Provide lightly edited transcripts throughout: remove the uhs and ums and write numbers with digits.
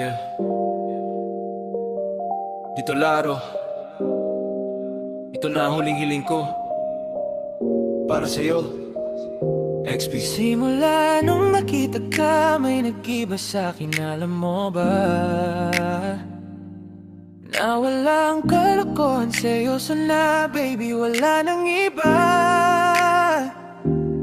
Yeah. Dito Laro, ito na ang huling hiling ko para sa'yo, XP. Simula nung nakita ka, may nag-iba sa'kin, alam mo ba? Na walang kalokohan sa'yo, sana baby wala nang iba.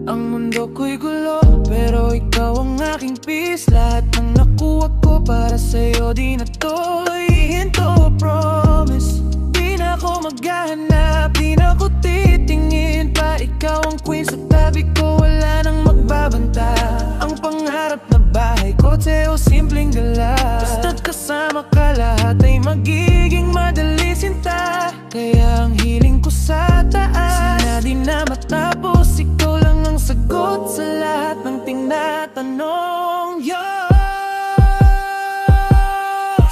Ang mundo ko'y gulo, pero ikaw ang aking peace. Lahat ng nakuha ko para sa'yo, di na to ihinto, promise. Di na ako maghahanap, di na ako titingin pa. Ikaw ang queen sa tabi ko, wala nang magbabanta. Ang pangarap na bahay, kotse o simpleng gala, basta't kasama ka lahat ay magiging madali sinta. Kaya ang hiling ko sa taas, sana di na matapos. Ikaw lang ang sagot sa lahat ng tinatanong, yeah.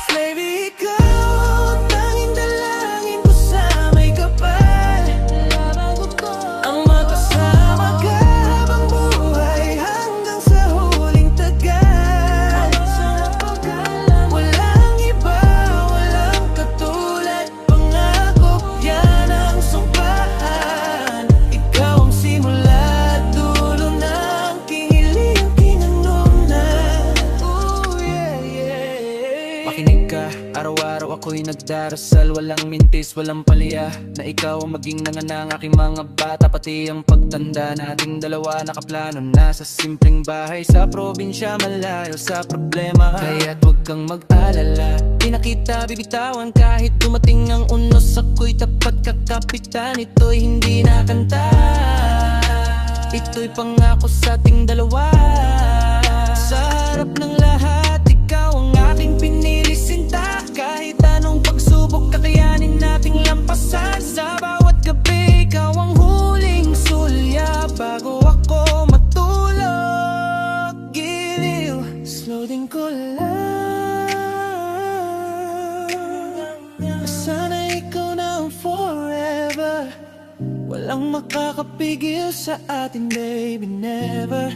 Baby, ikaw ang tanging dalangin ko sa may kapal. Ang makasama ka habang buhay hanggang sa huling tagal. Walang iba, walang katulad, pangako yan ang sumpaan. Ikaw ang simula, dulo ng kihiliang kinanumnan. Ooh, yeah, yeah. Makinig ka, araw-araw ako'y nagdarasal. Walang mintis, walang palya, na ikaw ang maging nanganang aking mga bata. Pati ang pagtanda nating dalawa, nakaplano na sa simpleng bahay sa probinsya, malayo sa problema. Kaya't huwag kang mag-alala, di na kita bibitawan. Kahit dumating ang unos, ako'y tapat kakapitan. Ito'y hindi na kanta, ito'y pangako sa ating dalawa. Sa harap ng lahat, ikaw ang aking pinili sinta. Kahit anong pagsubok, kakayanin nating lampasan. Sa bawat gabi, ikaw ang huling sulya bago ako matulog. Giliw, Slow din ko lang, sana ikaw na ang forever. Walang makakapigil sa atin, baby, never.